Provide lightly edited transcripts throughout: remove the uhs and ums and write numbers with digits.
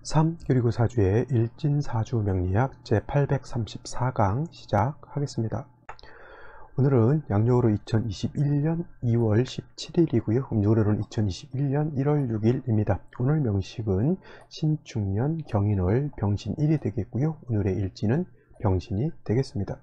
3. 그리고 사주의 일진사주 명리학 제834강 시작하겠습니다. 오늘은 양력으로 2021년 2월 17일이고요. 음력으로는 2021년 1월 6일입니다. 오늘 명식은 신축년 경인월 병신1이 되겠고요. 오늘의 일진은 병신이 되겠습니다.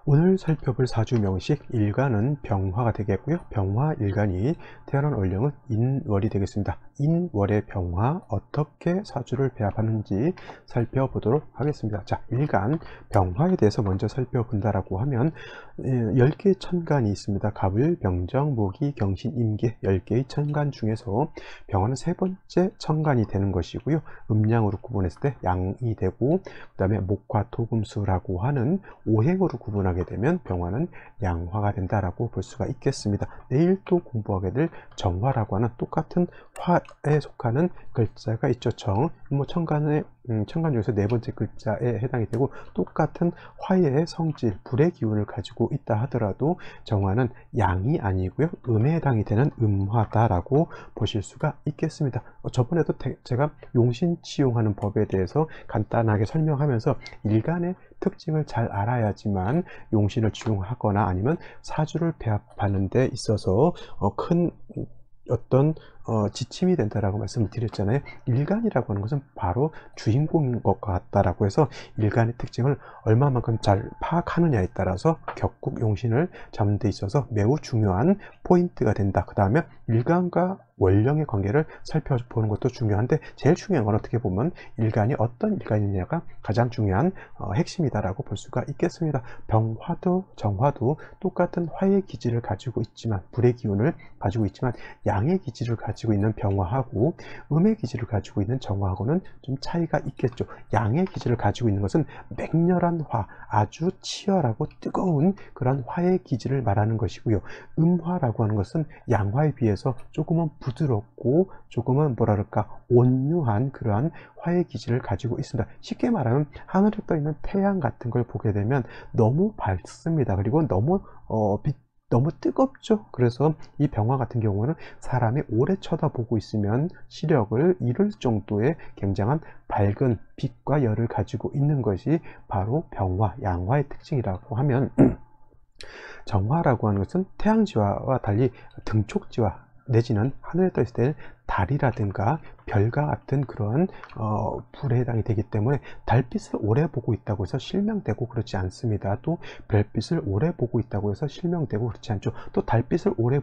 오늘 살펴볼 사주 명식 일간은 병화가 되겠고요. 병화 일간이 태어난 월령은 인월이 되겠습니다. 인월의 병화 어떻게 사주를 배합하는지 살펴보도록 하겠습니다. 자, 일간 병화에 대해서 먼저 살펴본다라고 하면 10개의 천간이 있습니다. 갑을, 병정, 모기, 경신, 임계 10개의 천간 중에서 병화는 세 번째 천간이 되는 것이고요. 음양으로 구분했을 때 양이 되고, 그 다음에 목화, 토금수라고 하는 오행으로 구분하게 되면 병화는 양화가 된다라고 볼 수가 있겠습니다. 내일 또 공부하게 될 정화라고 하는 똑같은 화에 속하는 글자가 있죠. 천간 중에서 네 번째 글자에 해당이 되고, 똑같은 화의 성질, 불의 기운을 가지고 있다 하더라도 정화는 양이 아니고요, 음에 해당이 되는 음화다라고 보실 수가 있겠습니다. 저번에도 제가 용신치용하는 법에 대해서 간단하게 설명하면서 일간의 특징을 잘 알아야지만 용신을 지용하거나 아니면 사주를 배합하는 데 있어서 큰 어떤 지침이 된다라고 말씀을 드렸잖아요. 일간이라고 하는 것은 바로 주인공인 것 같다라고 해서 일간의 특징을 얼마만큼 잘 파악하느냐에 따라서 격국 용신을 잡는 데 있어서 매우 중요한 포인트가 된다. 그 다음에 일간과 월령의 관계를 살펴보는 것도 중요한데, 제일 중요한 건 어떻게 보면 일간이 어떤 일간이냐가 가장 중요한 핵심이다라고 볼 수가 있겠습니다. 병화도 정화도 똑같은 화의 기질을 가지고 있지만, 불의 기운을 가지고 있지만, 양의 기질을 가지고 있는 병화하고 음의 기질을 가지고 있는 정화하고는 좀 차이가 있겠죠. 양의 기질을 가지고 있는 것은 맹렬한 화, 아주 치열하고 뜨거운 그런 화의 기질을 말하는 것이고요. 음화라고 하는 것은 양화에 비해서 조금은 부드럽고 조금은 뭐랄까 온유한 그러한 화의 기질을 가지고 있습니다. 쉽게 말하면 하늘에 떠 있는 태양 같은 걸 보게 되면 너무 밝습니다. 그리고 너무 뜨겁죠. 그래서 이 병화 같은 경우는 사람이 오래 쳐다보고 있으면 시력을 잃을 정도의 굉장한 밝은 빛과 열을 가지고 있는 것이 바로 병화, 양화의 특징이라고 하면, 정화라고 하는 것은 태양지화와 달리 등촉지화 내지는 하늘에 떠 있을 때는 달이라든가 별과 같은 그런 불에 해당이 되기 때문에 달빛을 오래 보고 있다고 해서 실명되고 그렇지 않습니다. 또 별빛을 오래 보고 있다고 해서 실명되고 그렇지 않죠. 또 달빛을 오래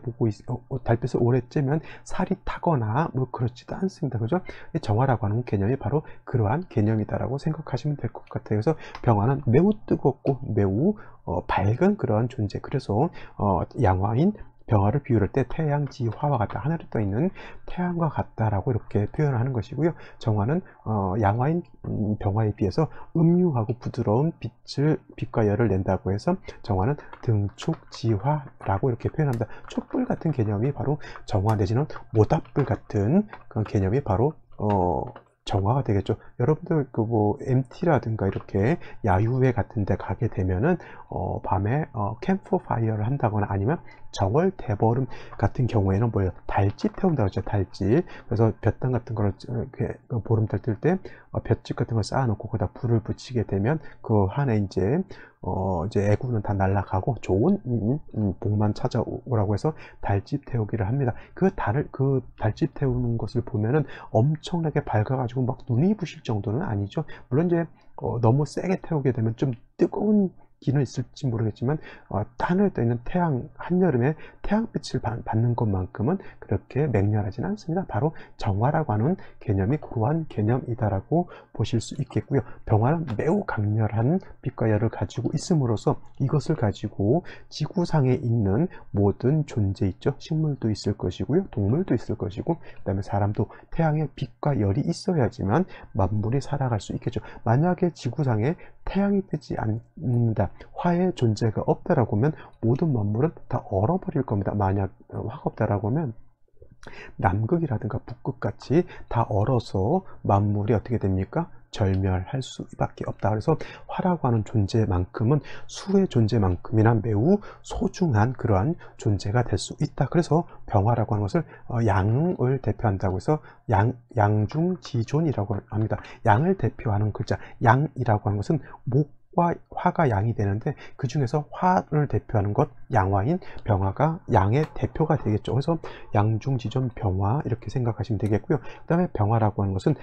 달빛을 오래 쬐면 살이 타거나 뭐 그렇지도 않습니다. 그죠? 정화라고 하는 개념이 바로 그러한 개념이다라고 생각하시면 될 것 같아요. 그래서 병화는 매우 뜨겁고 매우 밝은 그러한 존재. 그래서 양화인 병화를 비유할 때 태양지화와 같다, 하늘에 떠 있는 태양과 같다라고 이렇게 표현하는 것이고요. 정화는 양화인 병화에 비해서 음유하고 부드러운 빛과 열을 낸다고 해서 정화는 등축지화라고 이렇게 표현합니다. 촛불 같은 개념이 바로 정화 내지는 모닥불 같은 그런 개념이 바로 정화가 되겠죠. 여러분들 MT라든가 이렇게 야유회 같은 데 가게 되면은 밤에 캠프 파이어를 한다거나 아니면 정월 대보름 같은 경우에는 뭐예요? 달집 태운다고 하죠. 달집. 그래서 볕당 같은 거를 이렇게 보름달 뜰 때 볏짚 같은 걸 쌓아놓고 거기다 불을 붙이게 되면 그 한해 이제 애구는 다 날아가고 좋은 복만 찾아오라고 해서 달집 태우기를 합니다. 그 달집 태우는 것을 보면은 엄청나게 밝아가지고 막 눈이 부실 정도는 아니죠. 물론 이제 너무 세게 태우게 되면 좀 뜨거운 기는 있을지 모르겠지만 하늘에 떠 있는 태양, 한여름에 태양빛을 받는 것만큼은 그렇게 맹렬하지는 않습니다. 바로 정화라고 하는 개념이 그러한 개념이다라고 보실 수 있겠고요. 병화는 매우 강렬한 빛과 열을 가지고 있음으로써 이것을 가지고 지구상에 있는 모든 존재 있죠. 식물도 있을 것이고요, 동물도 있을 것이고, 그 다음에 사람도 태양의 빛과 열이 있어야지만 만물이 살아갈 수 있겠죠. 만약에 지구상에 태양이 뜨지 않는다, 화의 존재가 없다라고 하면 모든 만물은 다 얼어버릴 겁니다. 만약 화가 없다라고 하면 남극이라든가 북극 같이 다 얼어서 만물이 어떻게 됩니까? 절멸할 수밖에 없다. 그래서 화라고 하는 존재만큼은 수의 존재만큼이나 매우 소중한 그러한 존재가 될 수 있다. 그래서 병화라고 하는 것을 양을 대표한다고 해서 양중지존이라고 합니다. 양을 대표하는 글자, 양이라고 하는 것은 목과 화가 양이 되는데, 그 중에서 화를 대표하는 것, 양화인 병화가 양의 대표가 되겠죠. 그래서 양중지존 병화 이렇게 생각하시면 되겠고요. 그 다음에 병화라고 하는 것은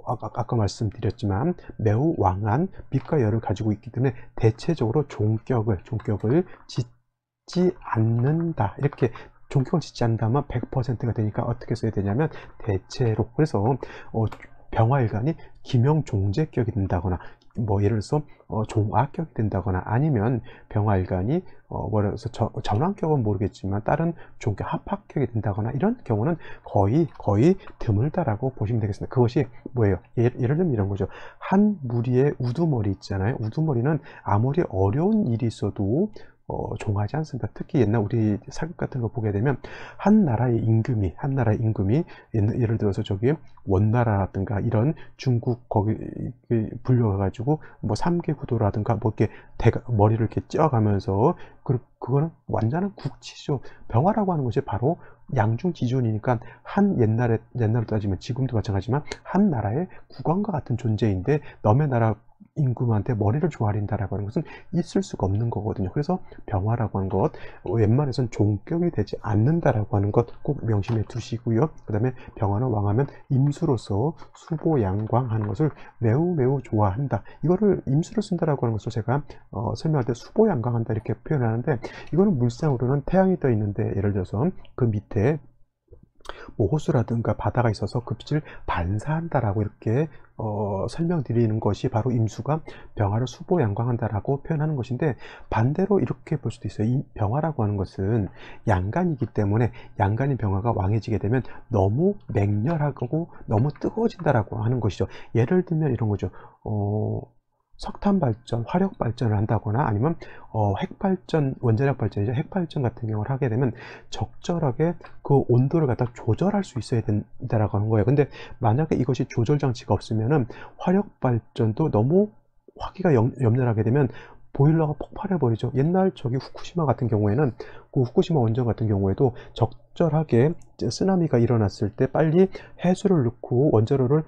아까 말씀드렸지만 매우 왕한 빛과 열을 가지고 있기 때문에 대체적으로 종격을 짓지 않는다. 이렇게 종격을 짓지 않는다면 100%가 되니까 어떻게 써야 되냐면 대체로. 그래서 병화일간이 기명종제격이 된다거나, 뭐 예를 들어서 종아격이 된다거나, 아니면 병화일간이 뭐라 해서 전환격은 모르겠지만 다른 종격 합합격이 된다거나, 이런 경우는 거의 드물다라고 보시면 되겠습니다. 그것이 뭐예요? 예를 들면 이런 거죠. 한 무리의 우두머리 있잖아요. 우두머리는 아무리 어려운 일이 있어도 종하지 않습니다. 특히 옛날 우리 사극 같은 거 보게 되면 한 나라의 임금이 예를 들어서 저기 원나라라든가 이런 중국 거기 불려가지고 뭐 3개 구도라든가 뭐 이렇게 머리를 이렇게 찧어가면서 그거는 완전한 국치죠. 병화라고 하는 것이 바로 양중지존이니까 한 옛날로 따지면 지금도 마찬가지지만 한 나라의 국왕과 같은 존재인데, 남의 나라 임금한테 머리를 조아린다라고 하는 것은 있을 수가 없는 거거든요. 그래서 병화라고 하는 것, 웬만해선 종격이 되지 않는다라고 하는 것 꼭 명심해 두시고요. 그 다음에 병화는 왕하면 임수로서 수보양광하는 것을 매우 좋아한다. 이거를 임수로 쓴다라고 하는 것을 제가 설명할 때 수보양광한다 이렇게 표현하는데, 이거는 물상으로는 태양이 떠 있는데, 예를 들어서 그 밑에 뭐 호수라든가 바다가 있어서 그 빛을 반사한다라고 이렇게 설명드리는 것이 바로 임수가 병화를 수보양광한다라고 표현하는 것인데, 반대로 이렇게 볼 수도 있어요. 이 병화라고 하는 것은 양간이기 때문에 양간인 병화가 왕해지게 되면 너무 맹렬하고 너무 뜨거워진다라고 하는 것이죠. 예를 들면 이런 거죠. 석탄 발전, 화력 발전을 한다거나, 아니면 핵발전, 원자력 발전이죠. 핵발전 같은 경우를 하게 되면 적절하게 그 온도를 갖다 조절할 수 있어야 된다라고 하는 거예요. 근데 만약에 이것이 조절 장치가 없으면은 화력 발전도 너무 화기가 염렬하게 되면 보일러가 폭발해 버리죠. 옛날 저기 후쿠시마 같은 경우에는, 그 후쿠시마 원전 같은 경우에도 적절하게 쓰나미가 일어났을 때 빨리 해수를 넣고 원자로를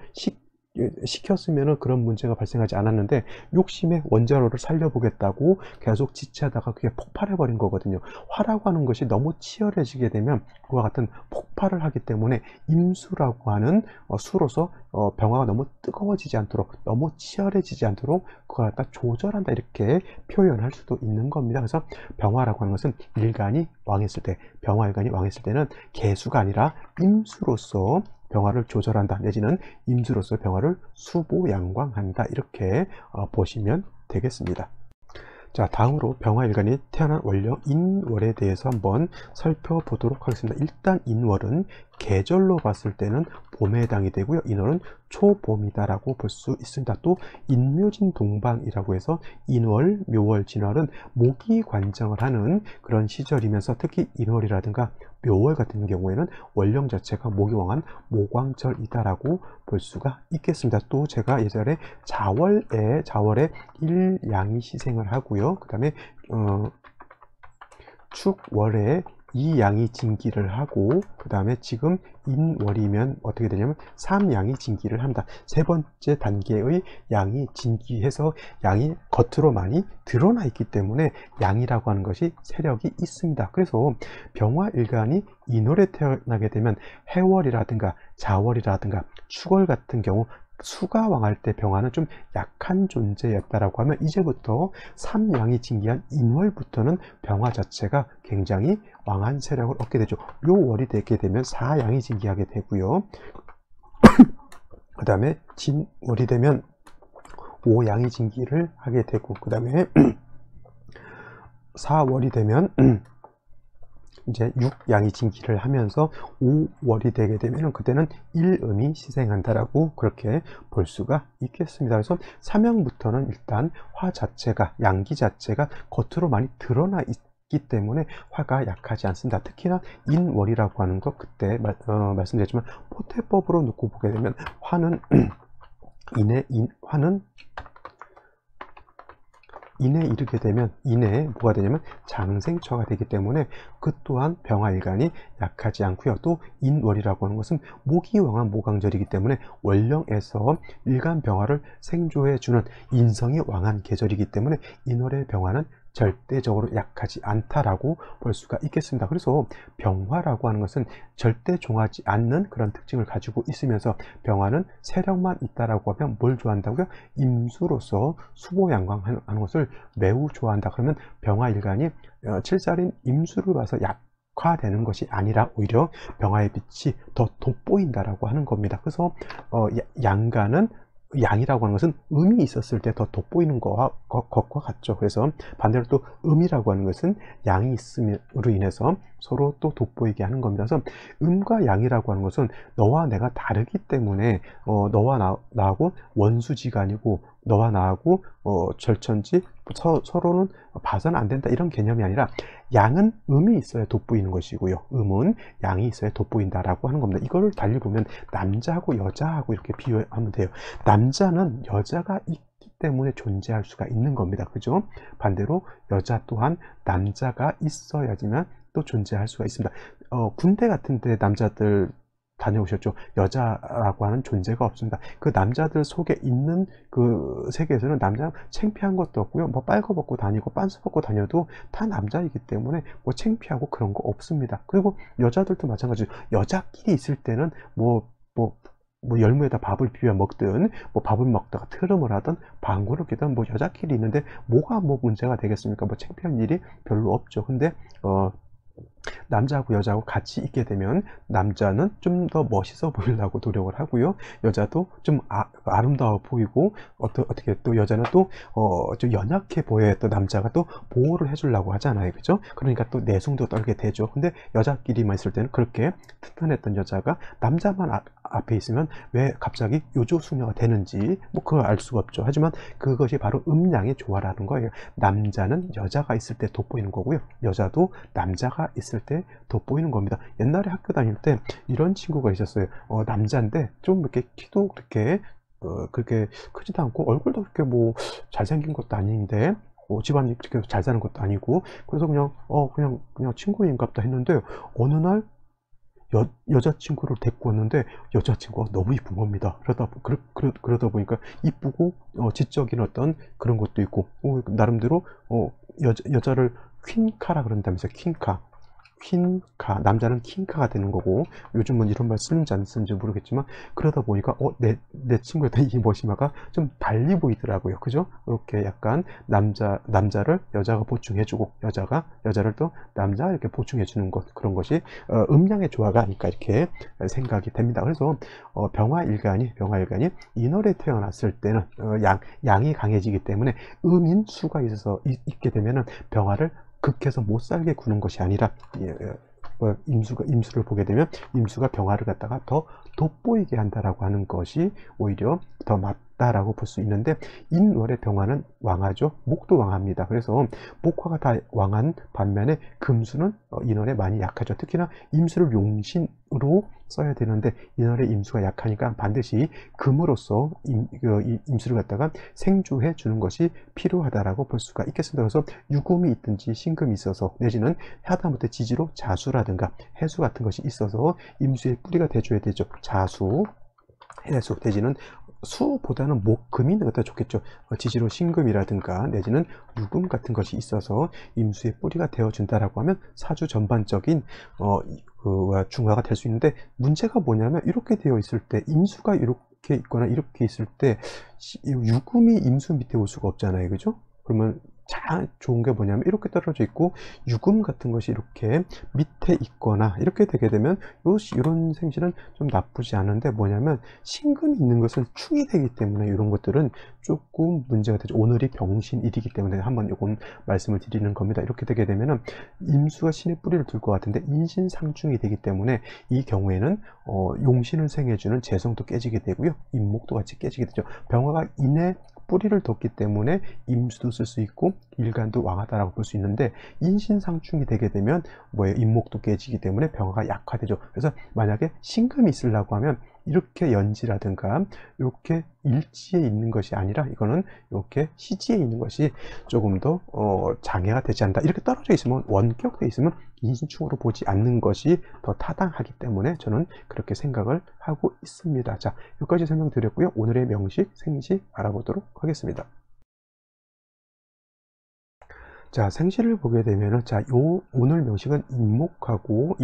시켰으면 그런 문제가 발생하지 않았는데, 욕심에 원자로를 살려보겠다고 계속 지체하다가 그게 폭발해 버린 거거든요. 화라고 하는 것이 너무 치열해지게 되면 그와 같은 폭발을 하기 때문에 임수라고 하는 수로서 병화가 너무 뜨거워지지 않도록, 너무 치열해지지 않도록 그걸 갖다 조절한다 이렇게 표현할 수도 있는 겁니다. 그래서 병화라고 하는 것은 일간이 왕했을 때, 병화일간이 왕했을 때는 개수가 아니라 임수로서 병화를 조절한다, 내지는 임수로서 병화를 수보양광한다, 이렇게 보시면 되겠습니다. 자, 다음으로 병화일간이 태어난 월령 인월에 대해서 한번 살펴보도록 하겠습니다. 일단 인월은 계절로 봤을 때는 봄에 해당이 되고요. 인월은 초봄이다라고 볼 수 있습니다. 또 인묘진 동방이라고 해서 인월, 묘월, 진월은 모기 관정을 하는 그런 시절이면서, 특히 인월이라든가 묘월 같은 경우에는 월령 자체가 모기왕한 모광절이다라고 볼 수가 있겠습니다. 또 제가 예전에 자월에 일양이 시생을 하고요. 그 다음에 축월에 이 양이 진기를 하고, 그 다음에 지금 인월이면 어떻게 되냐면 3양이 진기를 합니다. 세 번째 단계의 양이 진기해서 양이 겉으로 많이 드러나 있기 때문에 양이라고 하는 것이 세력이 있습니다. 그래서 병화일간이 인월에 태어나게 되면 해월이라든가 자월이라든가 축월 같은 경우 수가 왕할 때 병화는 좀 약한 존재였다라고 하면, 이제부터 3양이 진기한 인월부터는 병화 자체가 굉장히 왕한 세력을 얻게 되죠. 요 월이 되게 되면 4양이 진기하게 되고요. 그 다음에 진월이 되면 5양이 진기를 하게 되고, 그 다음에 4월이 되면 이제 6양이 진기를 하면서 5월이 되게 되면 그때는 일음이 시생한다라고 그렇게 볼 수가 있겠습니다. 그래서 삼형부터는 일단 화 자체가, 양기 자체가 겉으로 많이 드러나 있기 때문에 화가 약하지 않습니다. 특히나 인월이라고 하는 것, 그때 말씀드렸지만 포태법으로 놓고 보게 되면 화는 화는 인에 이르게 되면 인에 뭐가 되냐면 장생처가 되기 때문에 그 또한 병화일간이 약하지 않고요. 또 인월이라고 하는 것은 목이 왕한 모강절이기 때문에 월령에서 일간 병화를 생조해 주는 인성이 왕한 계절이기 때문에 인월의 병화는 절대적으로 약하지 않다라고 볼 수가 있겠습니다. 그래서 병화라고 하는 것은 절대 종하지 않는 그런 특징을 가지고 있으면서 병화는 세력만 있다라고 하면 뭘 좋아한다고요? 임수로서 수보양광하는 것을 매우 좋아한다. 그러면 병화일간이 7살인 임수를 봐서 약화되는 것이 아니라 오히려 병화의 빛이 더 돋보인다라고 하는 겁니다. 그래서 양간은 양이라고 하는 것은 음이 있었을 때 더 돋보이는 것과 같죠. 그래서 반대로 또 음이라고 하는 것은 양이 있음으로 인해서 서로 또 돋보이게 하는 겁니다. 그래서 음과 양이라고 하는 것은 너와 내가 다르기 때문에 너와 나하고 원수지가 아니고 너와 나하고 절천지 서로는 봐서는 안 된다 이런 개념이 아니라 양은 음이 있어야 돋보이는 것이고요. 음은 양이 있어야 돋보인다라고 하는 겁니다. 이거를 달리 보면 남자하고 여자하고 이렇게 비교하면 돼요. 남자는 여자가 있기 때문에 존재할 수가 있는 겁니다. 그죠? 반대로 여자 또한 남자가 있어야지만 또 존재할 수가 있습니다. 군대 같은 데 남자들 다녀오셨죠? 여자라고 하는 존재가 없습니다. 그 남자들 속에 있는 그 세계에서는 남자는 창피한 것도 없고요. 뭐 빨거벗고 다니고 빤스 벗고 다녀도 다 남자이기 때문에 뭐 창피하고 그런 거 없습니다. 그리고 여자들도 마찬가지죠. 여자끼리 있을 때는 뭐 열무에다 밥을 비벼 먹든 뭐 밥을 먹다가 트름을 하든 방구를 끼든 뭐 여자끼리 있는데 뭐가 뭐 문제가 되겠습니까? 뭐 창피한 일이 별로 없죠. 근데 남자하고 여자하고 같이 있게 되면 남자는 좀 더 멋있어 보이려고 노력을 하고요. 여자도 좀 아름다워 보이고 어떻게 또 여자는 또 좀 연약해 보여야 또 남자가 또 보호를 해주려고 하잖아요. 그죠? 그러니까 또 내숭도 떨게 되죠. 근데 여자끼리만 있을 때는 그렇게 튼튼했던 여자가 남자만 앞에 있으면 왜 갑자기 요조수녀가 되는지 뭐 그걸 알 수가 없죠. 하지만 그것이 바로 음양의 조화라는 거예요. 남자는 여자가 있을 때 돋보이는 거고요. 여자도 남자가 있을 때 돋보이는 겁니다. 옛날에 학교 다닐 때 이런 친구가 있었어요. 남자인데 좀 이렇게 키도 그렇게 크지도 않고 얼굴도 그렇게 뭐 잘생긴 것도 아닌데 집안이 그렇게 잘 사는 것도 아니고 그래서 그냥 친구인갑다 했는데 어느 날 여자친구를 데리고 왔는데 여자친구가 너무 이쁜 겁니다. 그러다 보니까 이쁘고 지적인 어떤 그런 것도 있고 나름대로 여자를 퀸카라 그런다면서 퀸카 남자는 킹카가 되는 거고 요즘은 이런 말 쓰는지 안 쓰는지 모르겠지만 그러다 보니까 내 친구였던 이 머시마가 좀 달리 보이더라고요. 그죠? 이렇게 약간 남자를 여자가 보충해주고 여자를 또 남자 이렇게 보충해주는 것 그런 것이 음양의 조화가 아닐까 이렇게 생각이 됩니다. 그래서 병화일간이 인월에 태어났을 때는 양이 강해지기 때문에 음인 수가 있게 되면은 병화를 극해서 못 살게 구는 것이 아니라 임수를 보게 되면 임수가 병화를 갖다가 더 돋보이게 한다라고 하는 것이 오히려 더 맞다라고 볼 수 있는데 인월의 병화는 왕하죠. 목도 왕합니다. 그래서 목화가 다 왕한 반면에 금수는 인월에 많이 약하죠. 특히나 임수를 용신으로 써야 되는데 인월의 임수가 약하니까 반드시 금으로써 임수를 갖다가 생조해 주는 것이 필요하다라고 볼 수가 있겠습니다. 그래서 유금이 있든지 신금이 있어서 내지는 하다못해 지지로 자수라든가 해수 같은 것이 있어서 임수의 뿌리가 돼줘야 되죠. 자수, 해수, 대지는 수보다는 금이 있는 것도 좋겠죠. 지지로 신금이라든가 내지는 유금 같은 것이 있어서 임수의 뿌리가 되어준다라고 하면 사주 전반적인 중화가 될 수 있는데 문제가 뭐냐면 이렇게 되어 있을 때 임수가 이렇게 있거나 이렇게 있을 때 유금이 임수 밑에 올 수가 없잖아요. 그죠? 그러면 참 좋은 게 뭐냐면 이렇게 떨어져 있고 유금 같은 것이 이렇게 밑에 있거나 이렇게 되게 되면 이런 생신은 좀 나쁘지 않은데 뭐냐면 신금이 있는 것은 충이 되기 때문에 이런 것들은 조금 문제가 되죠. 오늘이 병신일이기 때문에 한번 요건 말씀을 드리는 겁니다. 이렇게 되게 되면은 임수가 신의 뿌리를 둘 것 같은데 인신상충이 되기 때문에 이 경우에는 용신을 생해주는 재성도 깨지게 되고요. 임목도 같이 깨지게 되죠. 병화가 인의 뿌리를 뒀기 때문에 임수도 쓸 수 있고 일간도 왕하다라고 볼 수 있는데 인신상충이 되게 되면 임목도 깨지기 때문에 병화가 약화되죠. 그래서 만약에 신금이 있으려고 하면 이렇게 연지라든가 이렇게 일지에 있는 것이 아니라 이거는 이렇게 시지에 있는 것이 조금 더 장애가 되지 않는다. 이렇게 떨어져 있으면, 원격돼 있으면 인신충으로 보지 않는 것이 더 타당하기 때문에 저는 그렇게 생각을 하고 있습니다. 자, 여기까지 설명드렸고요. 오늘의 명식, 생식 알아보도록 하겠습니다. 자, 생시를 보게 되면은, 자, 오늘 명식은 인목하고,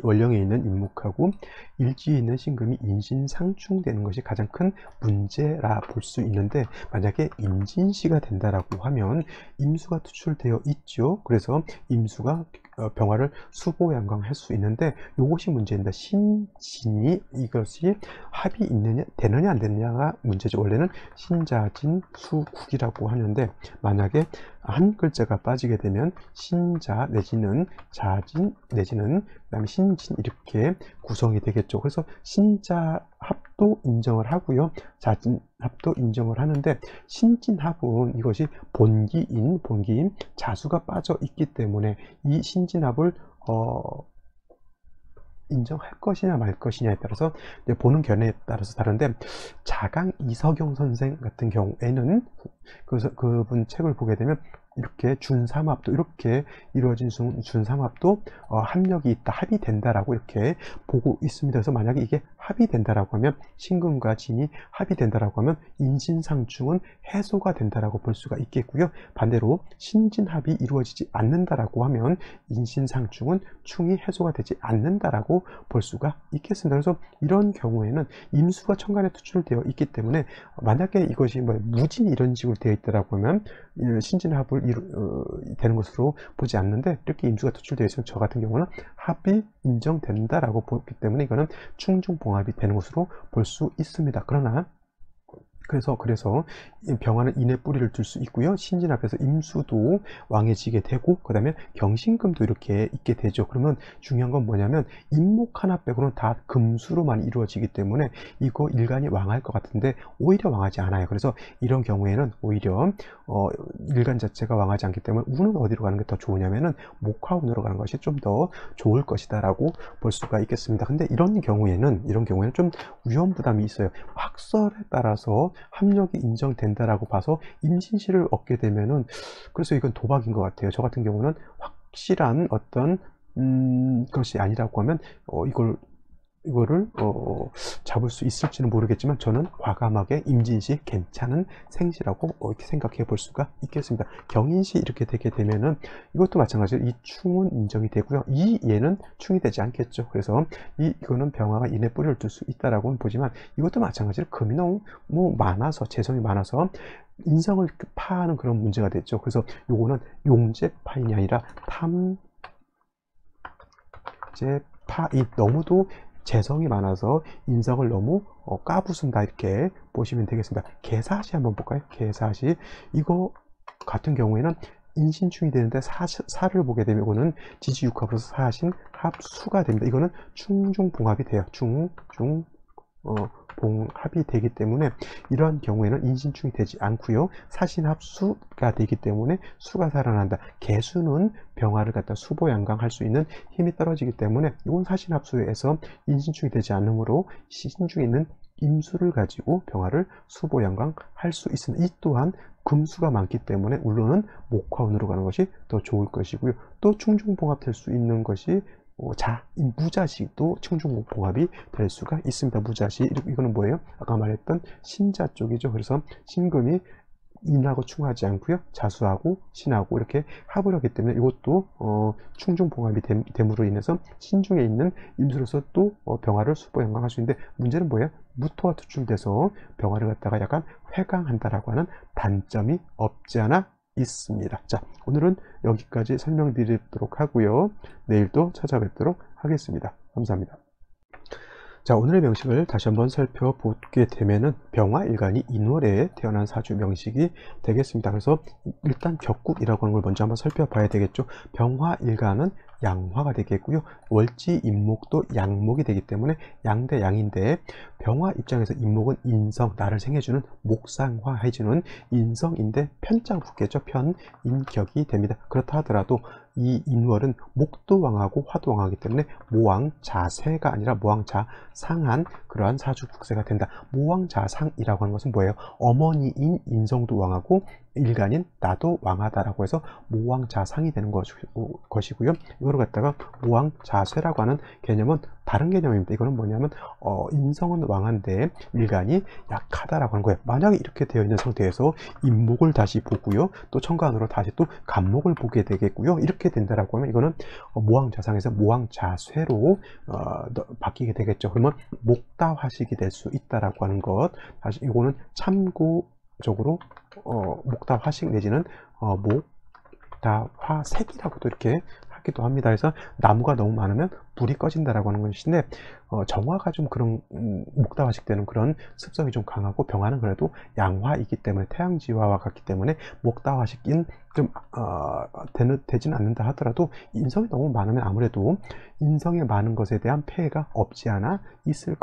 월령에 있는 인목하고, 일지에 있는 신금이 인신상충되는 것이 가장 큰 문제라 볼 수 있는데, 만약에 임진시가 된다라고 하면, 임수가 투출되어 있죠. 그래서 임수가 병화를 수보양강할 수 있는데, 이것이 문제입니다. 신진이 이것이 합이 되느냐 안 되느냐가 문제죠. 원래는 신자진 수국이라고 하는데, 만약에 한 글자가 빠지게 되면 신자 내지는 자진 내지는 그다음에 신진 이렇게 구성이 되겠죠. 그래서 신자 합도 인정을 하고요, 자진 합도 인정을 하는데, 신진 합은 이것이 본기인 자수가 빠져 있기 때문에 이 신진 합을 인정할 것이냐 말 것이냐에 따라서 보는 견해에 따라서 다른데, 자강 이석영 선생 같은 경우에는 그분 책을 보게 되면 이렇게 준삼합도, 이렇게 이루어진 준삼합도 합력이 있다, 합이 된다라고 이렇게 보고 있습니다. 그래서 만약에 이게 합이 된다라고 하면, 신금과 진이 합이 된다라고 하면 인신상충은 해소가 된다라고 볼 수가 있겠고요. 반대로 신진합이 이루어지지 않는다라고 하면 인신상충은 충이 해소가 되지 않는다라고 볼 수가 있겠습니다. 그래서 이런 경우에는 임수가 천간에 투출되어 있기 때문에, 만약에 이것이 무진이 이런 식으로 되어 있다라고 하면 신진합을 되는 것으로 보지 않는데, 이렇게 임수가 투출되어 있으면 저 같은 경우는 합이 인정된다라고 보기 때문에 이거는 충중봉합이 되는 것으로 볼 수 있습니다. 그러나 그래서 병화는 인의 뿌리를 둘 수 있고요. 신진 앞에서 임수도 왕해지게 되고, 그 다음에 경신금도 이렇게 있게 되죠. 그러면 중요한 건 뭐냐면, 임목 하나 빼고는 다 금수로만 이루어지기 때문에 이거 일간이 왕할 것 같은데 오히려 왕하지 않아요. 그래서 이런 경우에는 오히려 일간 자체가 왕하지 않기 때문에 운은 어디로 가는 게 더 좋으냐면은 목화운으로 가는 것이 좀 더 좋을 것이다라고 볼 수가 있겠습니다. 근데 이런 경우에는 좀 위험 부담이 있어요. 학설에 따라서 합력이 인정된다라고 봐서 임신시를 얻게 되면은, 그래서 이건 도박인 것 같아요. 저 같은 경우는 확실한 어떤 것이 아니라고 하면 이거를 잡을 수 있을지는 모르겠지만, 저는 과감하게 임진시 괜찮은 생시라고 이렇게 생각해 볼 수가 있겠습니다. 경인시 이렇게 되게 되면은 이것도 마찬가지로 이 충은 인정이 되고요, 이 얘는 충이 되지 않겠죠. 그래서 이거는 병화가 인의 뿌리를 둘 수 있다라고는 보지만, 이것도 마찬가지로 금이 너무 많아서, 재성이 많아서 인성을 파하는 그런 문제가 됐죠. 그래서 요거는 용재파인이 아니라 탐재파이, 너무도 재성이 많아서 인성을 너무 까부순다, 이렇게 보시면 되겠습니다. 개사시 한번 볼까요? 개사시 이거 같은 경우에는 인신충이 되는데, 사를 보게 되면 이거는 지지육합으로서 사신 합수가 됩니다. 이거는 충중봉합이 돼요. 봉합이 되기 때문에 이러한 경우에는 인신충이 되지 않고요, 사신합수가 되기 때문에 수가 살아난다. 개수는 병화를 갖다 수보양강할 수 있는 힘이 떨어지기 때문에 이건 사신합수에서 인신충이 되지 않으므로 신중에 있는 임수를 가지고 병화를 수보양강할 수 있습니다. 이 또한 금수가 많기 때문에 물론은 목화운으로 가는 것이 더 좋을 것이고요. 또 충중봉합될 수 있는 것이 무자식도 충중봉합이 될 수가 있습니다. 무자식, 이거는 뭐예요? 아까 말했던 신자 쪽이죠. 그래서 신금이 인하고 충하지 않고요, 자수하고 신하고 이렇게 합을 하기 때문에 이것도 충중봉합이 됨으로 인해서 신중에 있는 임수로서 또 병화를 수보양강할 수 있는데, 문제는 뭐예요? 무토가 투출돼서 병화를 갖다가 약간 회강한다라고 하는 단점이 없지 않아 있습니다. 자, 오늘은 여기까지 설명드리도록 하고요, 내일도 찾아뵙도록 하겠습니다. 감사합니다. 자, 오늘의 명식을 다시 한번 살펴보게 되면은 병화 일간이 인월에 태어난 사주 명식이 되겠습니다. 그래서 일단 격국이라고 하는 걸 먼저 한번 살펴봐야 되겠죠. 병화 일간은 양화가 되겠고요, 월지 임목도 양목이 되기 때문에 양대 양인데, 병화 입장에서 인목은 인성, 나를 생해주는 목상화해주는 인성인데 편자가 붙겠죠. 편인격이 됩니다. 그렇다 하더라도 이 인월은 목도 왕하고 화도 왕하기 때문에 모왕자세가 아니라 모왕자상한 그러한 사주국세가 된다. 모왕자상이라고 하는 것은 뭐예요? 어머니인 인성도 왕하고 일간인 나도 왕하다라고 해서 모왕자상이 되는 것이고요. 이거를 갖다가 모왕자쇠라고 하는 개념은 다른 개념입니다. 이거는 뭐냐면 인성은 왕한데 일간이 약하다라고 하는 거예요. 만약에 이렇게 되어 있는 상태에서 인목을 다시 보고요. 또 천간으로 다시 또 간목을 보게 되겠고요. 이렇게 된다라고 하면 이거는 모왕자상에서 모왕자쇠로 바뀌게 되겠죠. 그러면 목다화식이 될 수 있다라고 하는 것. 다시 이거는 참고적으로 목다화식 내지는 목다화색이라고도 이렇게 하기도 합니다. 그래서 나무가 너무 많으면 불이 꺼진다라고 하는 것인데 정화가 좀 그런 목다화식 되는 그런 습성이 좀 강하고 병화는 그래도 양화이기 때문에 태양지화와 같기 때문에 목다화식인 좀 되지는 않는다 하더라도 인성이 너무 많으면 아무래도 인성이 많은 것에 대한 폐해가 없지 않아 있을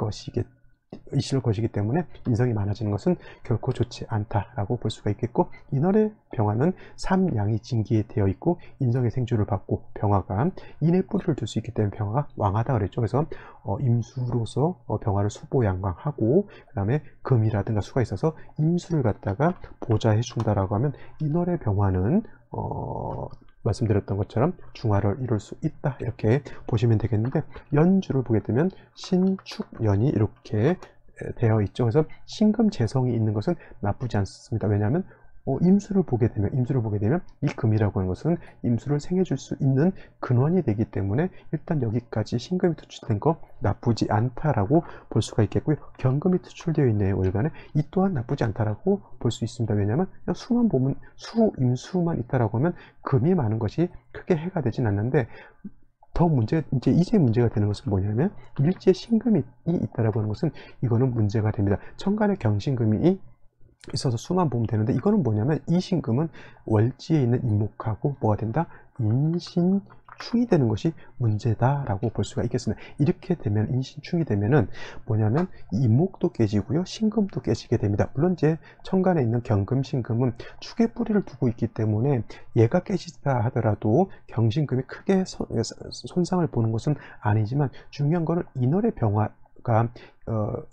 것이기 때문에 인성이 많아지는 것은 결코 좋지 않다라고 볼 수가 있겠고, 인월의 병화는 삼양이 진기에 되어 있고 인성의 생주를 받고 병화가 인의 뿌리를 둘 수 있기 때문에 병화가 왕하다 그랬죠. 그래서 임수로서 병화를 수보양광하고 그 다음에 금이라든가 수가 있어서 임수를 갖다가 보좌해 준다라고 하면 인월의 병화는 말씀드렸던 것처럼 중화를 이룰 수 있다 이렇게 보시면 되겠는데, 연주를 보게 되면 신축연이 이렇게 되어 있죠. 그래서 신금재성이 있는 것은 나쁘지 않습니다. 왜냐하면 임수를 보게 되면 이 금이라고 하는 것은 임수를 생해줄 수 있는 근원이 되기 때문에 일단 여기까지 신금이 투출된 거 나쁘지 않다라고 볼 수가 있겠고요. 경금이 투출되어 있는 월간에 이 또한 나쁘지 않다라고 볼 수 있습니다. 왜냐하면 수만 보면 임수만 있다라고 하면 금이 많은 것이 크게 해가 되진 않는데, 이제 문제가 되는 것은 뭐냐면 일지에 신금이 있다라고 하는 것은 이거는 문제가 됩니다. 천간에 경신금이 있어서 수만 보면 되는데, 이거는 뭐냐면 이 신금은 월지에 있는 인목하고 뭐가 된다? 인신충이 되는 것이 문제다라고 볼 수가 있겠습니다. 이렇게 되면 인신충이 되면은 뭐냐면 인목도 깨지고요, 신금도 깨지게 됩니다. 물론 이제 천간에 있는 경금, 신금은 축의 뿌리를 두고 있기 때문에 얘가 깨지다 하더라도 경신금이 크게 손상을 보는 것은 아니지만, 중요한 거는 인월의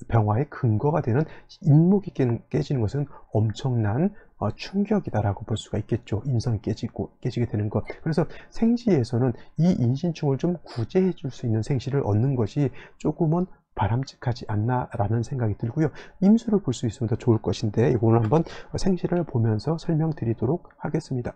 병화의 근거가 되는 인목이 깨지는 것은 엄청난 충격이다라고 볼 수가 있겠죠. 인성이 깨지게 되는 것. 그래서 생시에서는 이 인신충을 좀 구제해 줄 수 있는 생시를 얻는 것이 조금은 바람직하지 않나 라는 생각이 들고요. 임수를 볼 수 있으면 더 좋을 것인데, 이거는 한번 생시를 보면서 설명드리도록 하겠습니다.